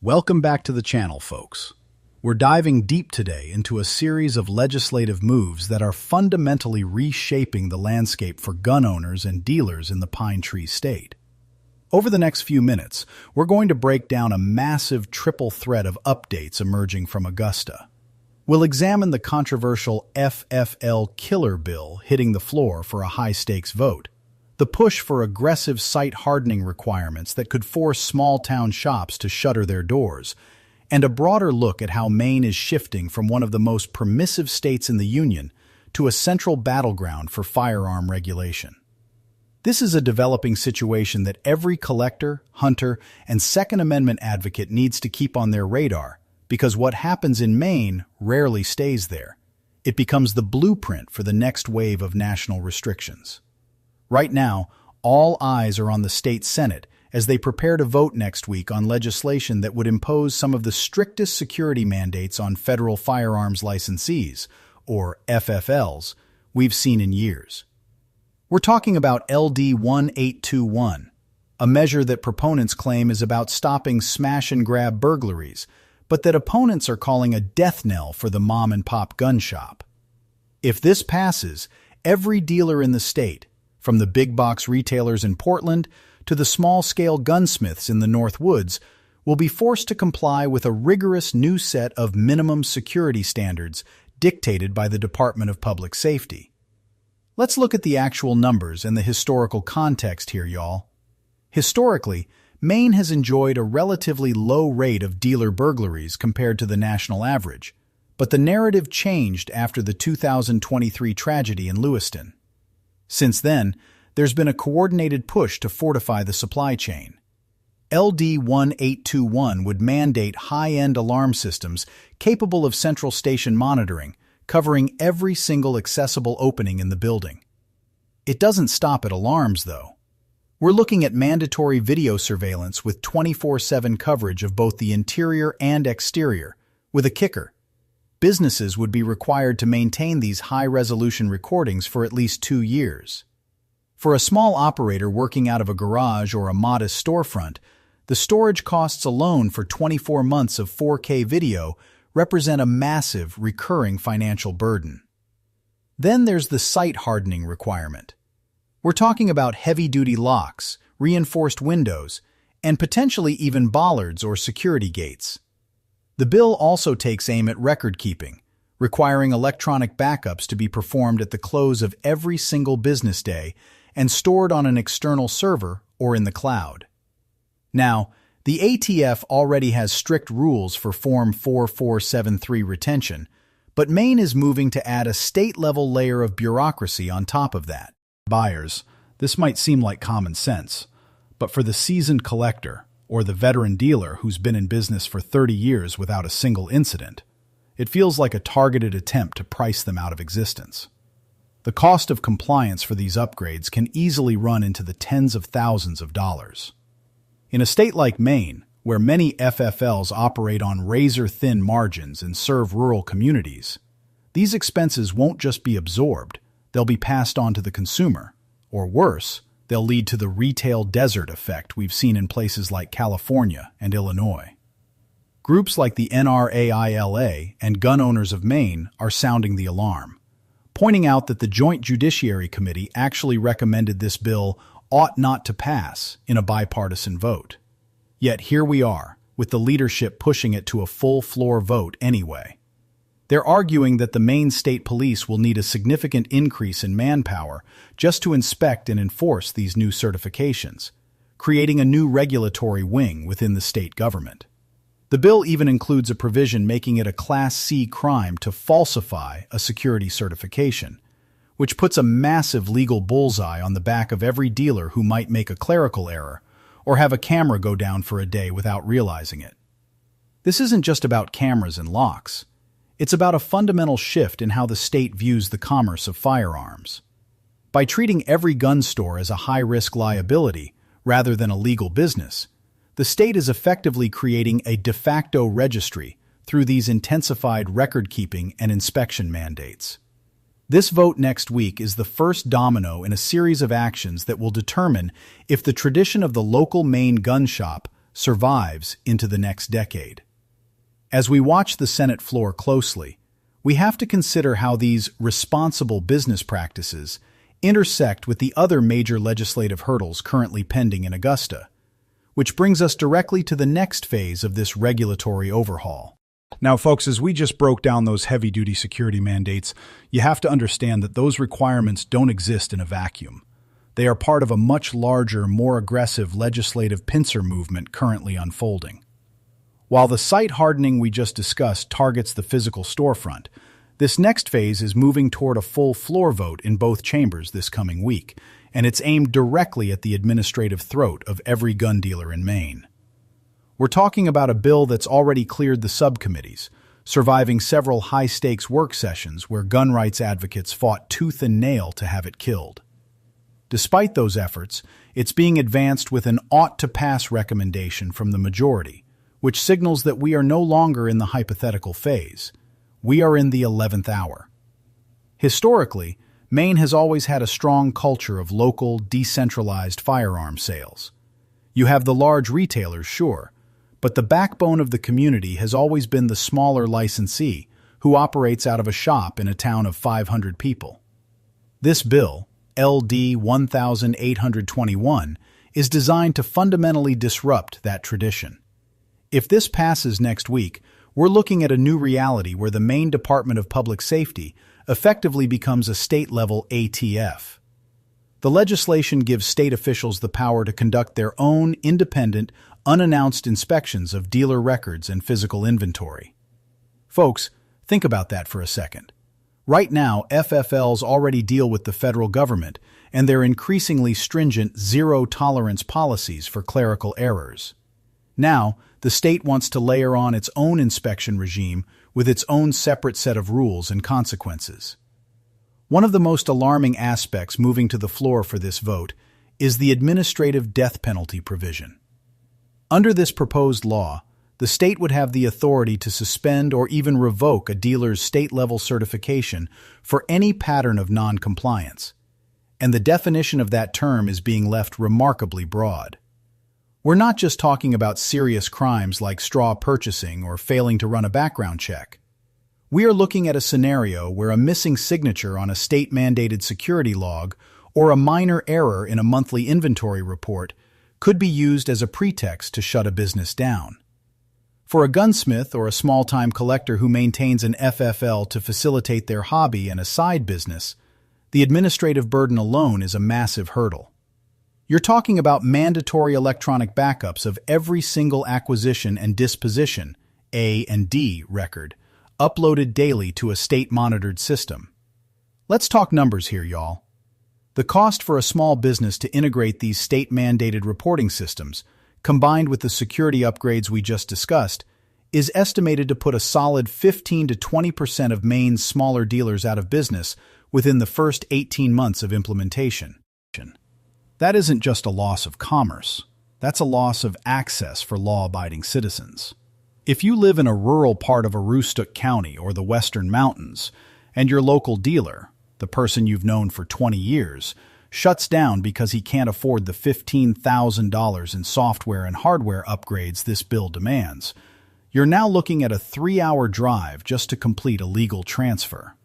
Welcome back to the channel, folks. We're diving deep today into a series of legislative moves that are fundamentally reshaping the landscape for gun owners and dealers in the Pine Tree State. Over the next few minutes, we're going to break down a massive triple threat of updates emerging from Augusta. We'll examine the controversial FFL killer bill hitting the floor for a high-stakes vote, the push for aggressive site hardening requirements that could force small-town shops to shutter their doors, and a broader look at how Maine is shifting from one of the most permissive states in the Union to a central battleground for firearm regulation. This is a developing situation that every collector, hunter, and Second Amendment advocate needs to keep on their radar, because what happens in Maine rarely stays there. It becomes the blueprint for the next wave of national restrictions. Right now, all eyes are on the state Senate as they prepare to vote next week on legislation that would impose some of the strictest security mandates on federal firearms licensees, or FFLs, we've seen in years. We're talking about LD 1821, a measure that proponents claim is about stopping smash-and-grab burglaries, but that opponents are calling a death knell for the mom-and-pop gun shop. If this passes, every dealer in the state, from the big-box retailers in Portland to the small-scale gunsmiths in the North Woods, will be forced to comply with a rigorous new set of minimum security standards dictated by the Department of Public Safety. Let's look at the actual numbers and the historical context here, y'all. Historically, Maine has enjoyed a relatively low rate of dealer burglaries compared to the national average, but the narrative changed after the 2023 tragedy in Lewiston. Since then, there's been a coordinated push to fortify the supply chain. LD 1821 would mandate high-end alarm systems capable of central station monitoring, covering every single accessible opening in the building. It doesn't stop at alarms, though. We're looking at mandatory video surveillance with 24/7 coverage of both the interior and exterior, with a kicker. Businesses would be required to maintain these high-resolution recordings for at least 2 years. For a small operator working out of a garage or a modest storefront, the storage costs alone for 24 months of 4K video represent a massive, recurring financial burden. Then there's the site hardening requirement. We're talking about heavy-duty locks, reinforced windows, and potentially even bollards or security gates. The bill also takes aim at record-keeping, requiring electronic backups to be performed at the close of every single business day and stored on an external server or in the cloud. Now, the ATF already has strict rules for Form 4473 retention, but Maine is moving to add a state-level layer of bureaucracy on top of that. Buyers, this might seem like common sense, but for the seasoned collector, or the veteran dealer who's been in business for 30 years without a single incident, it feels like a targeted attempt to price them out of existence. The cost of compliance for these upgrades can easily run into the tens of thousands of dollars. In a state like Maine, where many FFLs operate on razor-thin margins and serve rural communities, these expenses won't just be absorbed, they'll be passed on to the consumer, or worse, they'll lead to the retail desert effect we've seen in places like California and Illinois. Groups like the NRAILA and Gun Owners of Maine are sounding the alarm, pointing out that the Joint Judiciary Committee actually recommended this bill ought not to pass in a bipartisan vote. Yet here we are, with the leadership pushing it to a full-floor vote anyway. They're arguing that the Maine State Police will need a significant increase in manpower just to inspect and enforce these new certifications, creating a new regulatory wing within the state government. The bill even includes a provision making it a Class C crime to falsify a security certification, which puts a massive legal bullseye on the back of every dealer who might make a clerical error or have a camera go down for a day without realizing it. This isn't just about cameras and locks. It's about a fundamental shift in how the state views the commerce of firearms. By treating every gun store as a high-risk liability rather than a legal business, the state is effectively creating a de facto registry through these intensified record-keeping and inspection mandates. This vote next week is the first domino in a series of actions that will determine if the tradition of the local Maine gun shop survives into the next decade. As we watch the Senate floor closely, we have to consider how these responsible business practices intersect with the other major legislative hurdles currently pending in Augusta, which brings us directly to the next phase of this regulatory overhaul. Now, folks, as we just broke down those heavy-duty security mandates, you have to understand that those requirements don't exist in a vacuum. They are part of a much larger, more aggressive legislative pincer movement currently unfolding. While the site hardening we just discussed targets the physical storefront, this next phase is moving toward a full floor vote in both chambers this coming week, and it's aimed directly at the administrative throat of every gun dealer in Maine. We're talking about a bill that's already cleared the subcommittees, surviving several high-stakes work sessions where gun rights advocates fought tooth and nail to have it killed. Despite those efforts, it's being advanced with an ought-to-pass recommendation from the majority, which signals that we are no longer in the hypothetical phase. We are in the 11th hour. Historically, Maine has always had a strong culture of local, decentralized firearm sales. You have the large retailers, sure, but the backbone of the community has always been the smaller licensee who operates out of a shop in a town of 500 people. This bill, LD 1821, is designed to fundamentally disrupt that tradition. If this passes next week, we're looking at a new reality where the Maine Department of Public Safety effectively becomes a state-level ATF. The legislation gives state officials the power to conduct their own independent, unannounced inspections of dealer records and physical inventory. Folks, think about that for a second. Right now, FFLs already deal with the federal government and their increasingly stringent zero-tolerance policies for clerical errors. Now, the state wants to layer on its own inspection regime with its own separate set of rules and consequences. One of the most alarming aspects moving to the floor for this vote is the administrative death penalty provision. Under this proposed law, the state would have the authority to suspend or even revoke a dealer's state-level certification for any pattern of non-compliance, and the definition of that term is being left remarkably broad. We're not just talking about serious crimes like straw purchasing or failing to run a background check. We are looking at a scenario where a missing signature on a state-mandated security log or a minor error in a monthly inventory report could be used as a pretext to shut a business down. For a gunsmith or a small-time collector who maintains an FFL to facilitate their hobby and a side business, the administrative burden alone is a massive hurdle. You're talking about mandatory electronic backups of every single acquisition and disposition, A and D record, uploaded daily to a state-monitored system. Let's talk numbers here, y'all. The cost for a small business to integrate these state-mandated reporting systems, combined with the security upgrades we just discussed, is estimated to put a solid 15 to 20% of Maine's smaller dealers out of business within the first 18 months of implementation. That isn't just a loss of commerce. That's a loss of access for law-abiding citizens. If you live in a rural part of Aroostook County or the Western Mountains, and your local dealer, the person you've known for 20 years, shuts down because he can't afford the $15,000 in software and hardware upgrades this bill demands, you're now looking at a 3-hour drive just to complete a legal transfer.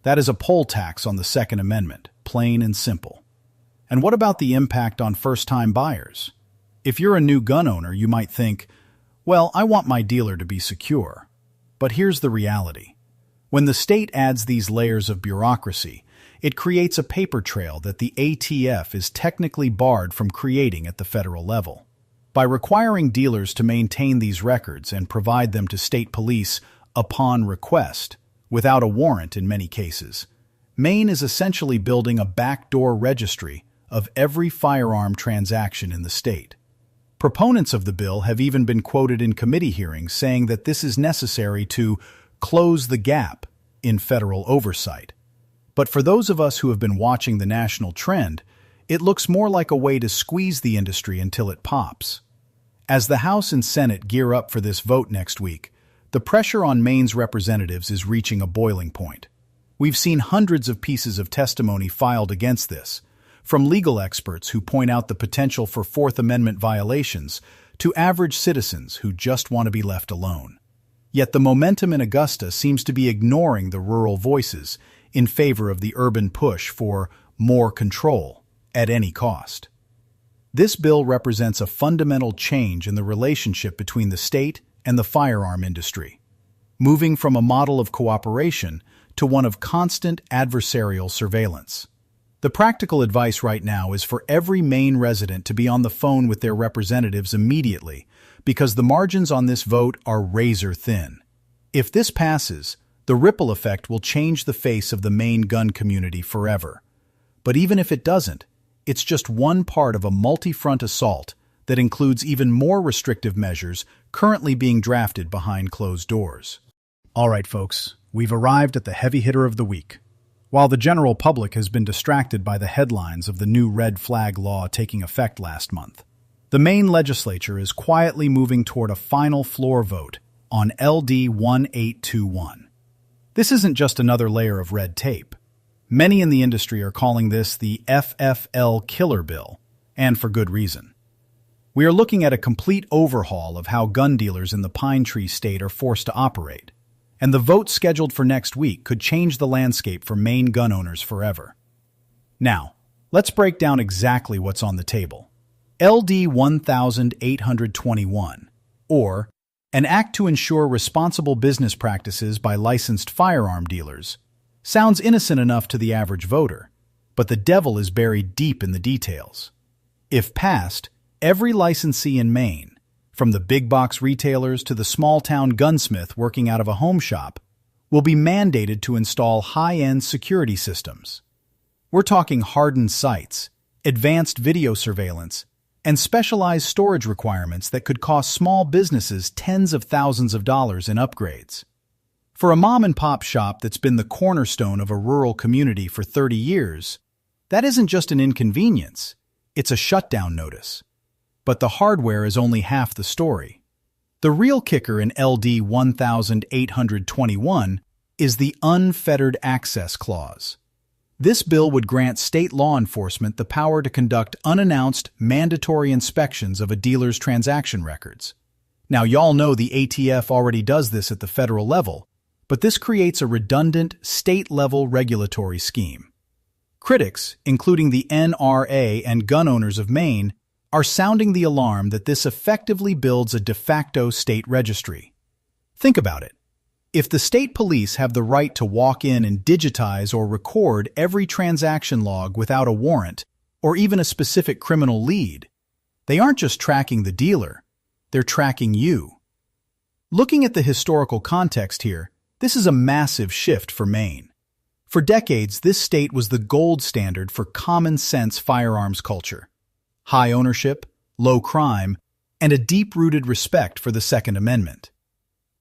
That is a poll tax on the Second Amendment, plain and simple. And what about the impact on first-time buyers? If you're a new gun owner, you might think, well, I want my dealer to be secure. But here's the reality. When the state adds these layers of bureaucracy, it creates a paper trail that the ATF is technically barred from creating at the federal level. By requiring dealers to maintain these records and provide them to state police upon request, without a warrant in many cases, Maine is essentially building a backdoor registry of every firearm transaction in the state. Proponents of the bill have even been quoted in committee hearings saying that this is necessary to close the gap in federal oversight. But for those of us who have been watching the national trend, it looks more like a way to squeeze the industry until it pops. As the House and Senate gear up for this vote next week, the pressure on Maine's representatives is reaching a boiling point. We've seen hundreds of pieces of testimony filed against this, from legal experts who point out the potential for Fourth Amendment violations to average citizens who just want to be left alone. Yet the momentum in Augusta seems to be ignoring the rural voices in favor of the urban push for more control at any cost. This bill represents a fundamental change in the relationship between the state and the firearm industry, moving from a model of cooperation to one of constant adversarial surveillance. The practical advice right now is for every Maine resident to be on the phone with their representatives immediately, because the margins on this vote are razor thin. If this passes, the ripple effect will change the face of the Maine gun community forever. But even if it doesn't, it's just one part of a multi-front assault that includes even more restrictive measures currently being drafted behind closed doors. All right, folks, we've arrived at the heavy hitter of the week. While the general public has been distracted by the headlines of the new red flag law taking effect last month, the Maine legislature is quietly moving toward a final floor vote on LD 1821. This isn't just another layer of red tape. Many in the industry are calling this the FFL killer bill, and for good reason. We are looking at a complete overhaul of how gun dealers in the Pine Tree State are forced to operate, and the vote scheduled for next week could change the landscape for Maine gun owners forever. Now, let's break down exactly what's on the table. LD 1821, or an act to ensure responsible business practices by licensed firearm dealers, sounds innocent enough to the average voter, but the devil is buried deep in the details. If passed, every licensee in Maine, from the big box retailers to the small-town gunsmith working out of a home shop, will be mandated to install high-end security systems. We're talking hardened sights, advanced video surveillance, and specialized storage requirements that could cost small businesses tens of thousands of dollars in upgrades. For a mom-and-pop shop that's been the cornerstone of a rural community for 30 years, that isn't just an inconvenience, it's a shutdown notice. But the hardware is only half the story. The real kicker in LD 1821 is the unfettered access clause. This bill would grant state law enforcement the power to conduct unannounced, mandatory inspections of a dealer's transaction records. Now, y'all know the ATF already does this at the federal level, but this creates a redundant, state-level regulatory scheme. Critics, including the NRA and gun owners of Maine, are sounding the alarm that this effectively builds a de facto state registry. Think about it. If the state police have the right to walk in and digitize or record every transaction log without a warrant, or even a specific criminal lead, they aren't just tracking the dealer, they're tracking you. Looking at the historical context here, this is a massive shift for Maine. For decades, this state was the gold standard for common-sense firearms culture. High ownership, low crime, and a deep-rooted respect for the Second Amendment.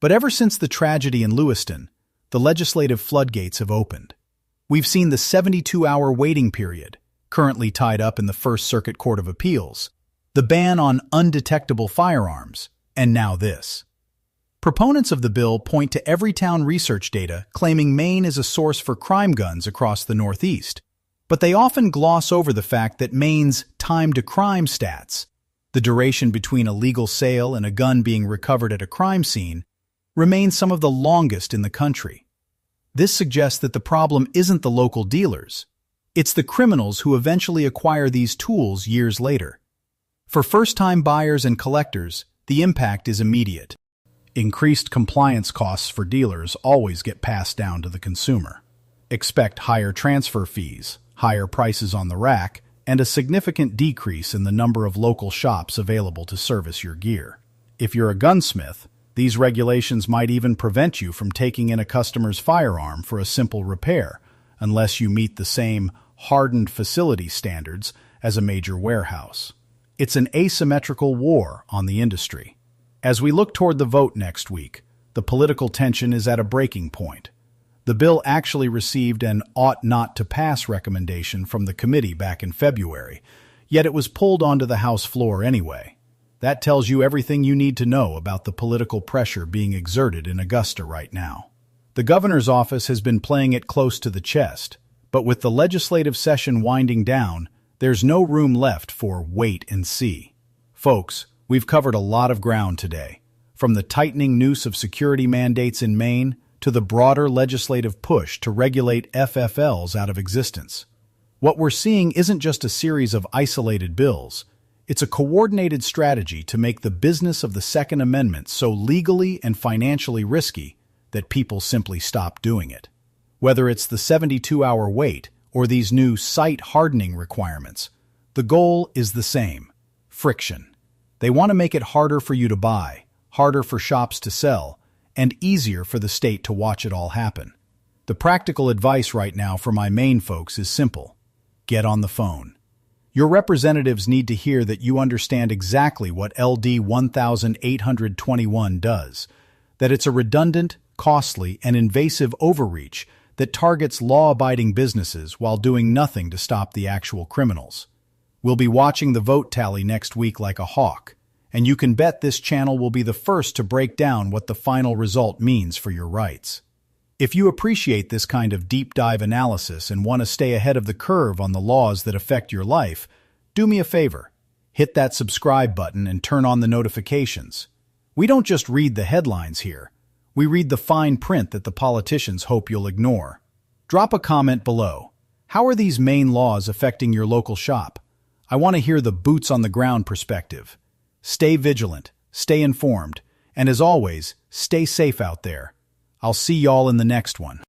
But ever since the tragedy in Lewiston, the legislative floodgates have opened. We've seen the 72-hour waiting period, currently tied up in the First Circuit Court of Appeals, the ban on undetectable firearms, and now this. Proponents of the bill point to Everytown research data claiming Maine is a source for crime guns across the Northeast, but they often gloss over the fact that Maine's time-to-crime stats, the duration between a legal sale and a gun being recovered at a crime scene, remain some of the longest in the country. This suggests that the problem isn't the local dealers. It's the criminals who eventually acquire these tools years later. For first-time buyers and collectors, the impact is immediate. Increased compliance costs for dealers always get passed down to the consumer. Expect higher transfer fees, higher prices on the rack, and a significant decrease in the number of local shops available to service your gear. If you're a gunsmith, these regulations might even prevent you from taking in a customer's firearm for a simple repair, unless you meet the same hardened facility standards as a major warehouse. It's an asymmetrical war on the industry. As we look toward the vote next week, the political tension is at a breaking point. The bill actually received an ought not to pass recommendation from the committee back in February, yet it was pulled onto the House floor anyway. That tells you everything you need to know about the political pressure being exerted in Augusta right now. The governor's office has been playing it close to the chest, but with the legislative session winding down, there's no room left for wait and see. Folks, We've covered a lot of ground today, from the tightening noose of security mandates in Maine to the broader legislative push to regulate FFLs out of existence. What we're seeing isn't just a series of isolated bills. It's a coordinated strategy to make the business of the Second Amendment so legally and financially risky that people simply stop doing it. Whether it's the 72-hour wait or these new site hardening requirements, the goal is the same: friction. They want to make it harder for you to buy, harder for shops to sell, and easier for the state to watch it all happen. The practical advice right now for my Maine folks is simple: get on the phone. Your representatives need to hear that you understand exactly what LD 1821 does, that it's a redundant, costly, and invasive overreach that targets law-abiding businesses while doing nothing to stop the actual criminals. We'll be watching the vote tally next week like a hawk, and you can bet this channel will be the first to break down what the final result means for your rights. If you appreciate this kind of deep dive analysis and want to stay ahead of the curve on the laws that affect your life, do me a favor. Hit that subscribe button and turn on the notifications. We don't just read the headlines here. We read the fine print that the politicians hope you'll ignore. Drop a comment below. How are these Maine laws affecting your local shop? I want to hear the boots-on-the-ground perspective. Stay vigilant, stay informed, and as always, stay safe out there. I'll see y'all in the next one.